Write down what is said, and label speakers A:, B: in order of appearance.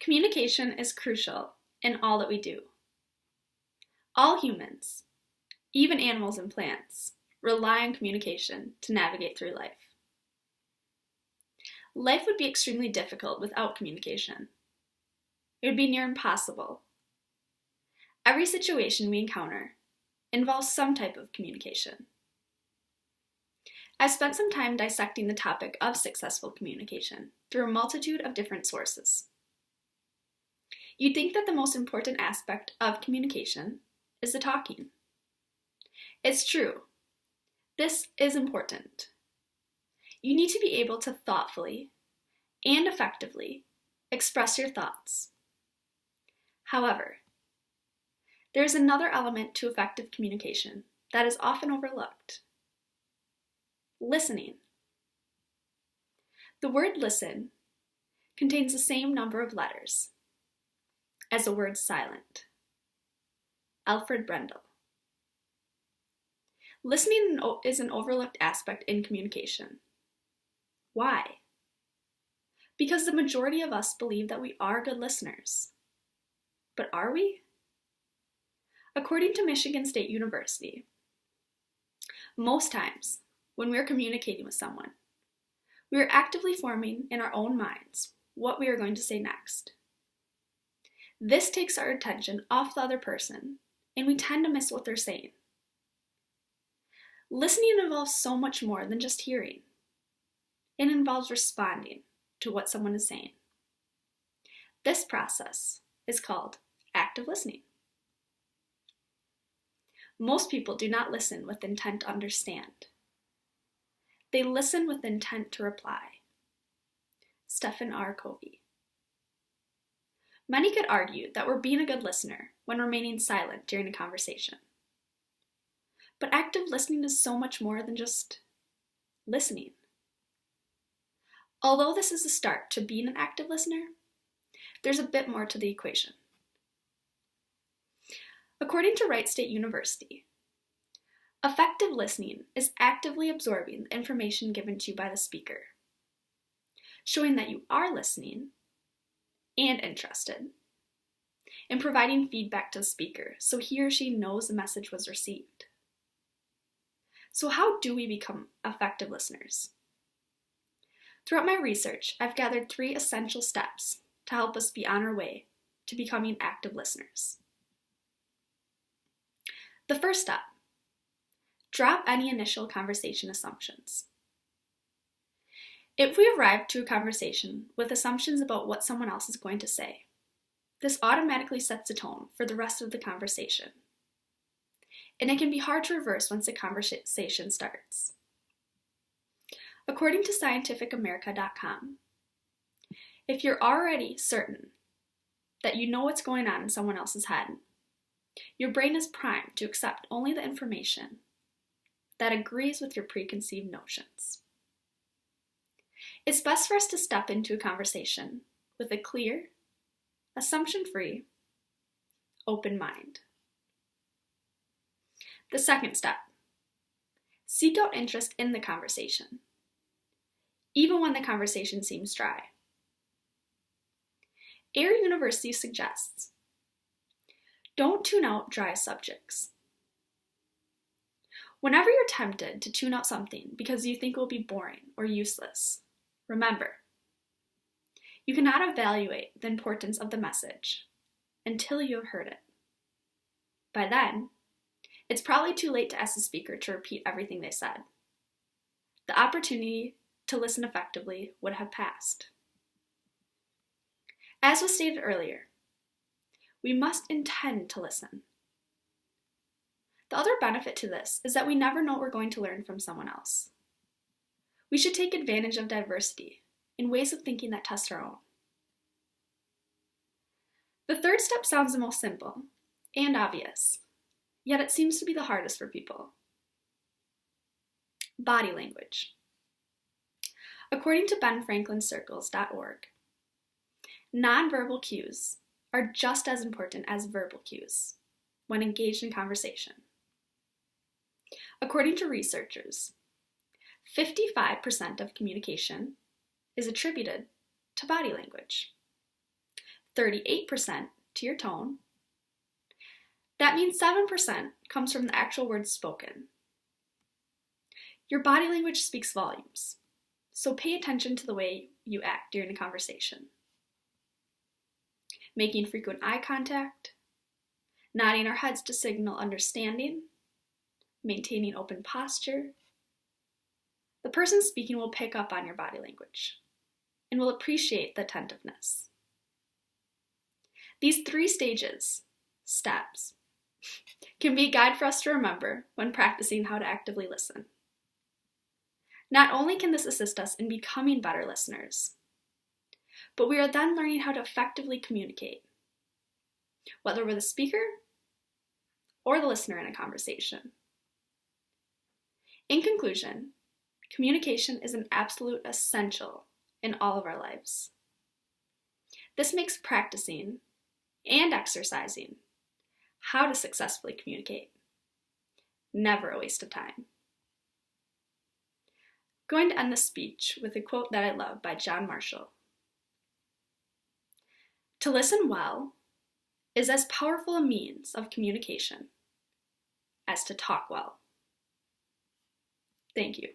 A: Communication is crucial in all that we do. All humans, even animals and plants, rely on communication to navigate through life. Life would be extremely difficult without communication. It would be near impossible. Every situation we encounter involves some type of communication. I've spent some time dissecting the topic of successful communication through a multitude of different sources. You'd think that the most important aspect of communication is the talking. It's true. This is important. You need to be able to thoughtfully and effectively express your thoughts. However, there is another element to effective communication that is often overlooked. Listening. The word listen contains the same number of letters as the word silent. Alfred Brendel. Listening is an overlooked aspect in communication. Why? Because the majority of us believe that we are good listeners. But are we? According to Michigan State University, most times when we're communicating with someone, we are actively forming in our own minds what we are going to say next. This takes our attention off the other person, and we tend to miss what they're saying. Listening involves so much more than just hearing. It involves responding to what someone is saying. This process is called active listening. Most people do not listen with intent to understand. They listen with intent to reply. Stephen R. Covey. Many could argue that we're being a good listener when remaining silent during a conversation. But active listening is so much more than just listening. Although this is a start to being an active listener, there's a bit more to the equation. According to Wright State University, effective listening is actively absorbing the information given to you by the speaker, showing that you are listening and interested, and providing feedback to the speaker so he or she knows the message was received. So how do we become effective listeners? Throughout my research, I've gathered 3 essential steps to help us be on our way to becoming active listeners. The first step, drop any initial conversation assumptions. If we arrive to a conversation with assumptions about what someone else is going to say, this automatically sets the tone for the rest of the conversation. And it can be hard to reverse once the conversation starts. According to scientificamerica.com, if you're already certain that you know what's going on in someone else's head, your brain is primed to accept only the information that agrees with your preconceived notions. It's best for us to step into a conversation with a clear, assumption-free, open mind. The second step, seek out interest in the conversation, even when the conversation seems dry. Air University suggests, don't tune out dry subjects. Whenever you're tempted to tune out something because you think it will be boring or useless, remember, you cannot evaluate the importance of the message until you have heard it. By then, it's probably too late to ask the speaker to repeat everything they said. The opportunity to listen effectively would have passed. As was stated earlier, we must intend to listen. The other benefit to this is that we never know what we're going to learn from someone else. We should take advantage of diversity in ways of thinking that test our own. The third step sounds the most simple and obvious, yet it seems to be the hardest for people. Body language. According to benfranklincircles.org, nonverbal cues are just as important as verbal cues when engaged in conversation. According to researchers, 55% of communication is attributed to body language. 38% to your tone. That means 7% comes from the actual words spoken. Your body language speaks volumes, so pay attention to the way you act during a conversation. Making frequent eye contact, nodding our heads to signal understanding, maintaining open posture. The person speaking will pick up on your body language and will appreciate the attentiveness. These 3 steps, can be a guide for us to remember when practicing how to actively listen. Not only can this assist us in becoming better listeners, but we are then learning how to effectively communicate, whether we're the speaker or the listener in a conversation. In conclusion, communication is an absolute essential in all of our lives. This makes practicing and exercising how to successfully communicate never a waste of time. I'm going to end this speech with a quote that I love by John Marshall. To listen well is as powerful a means of communication as to talk well. Thank you.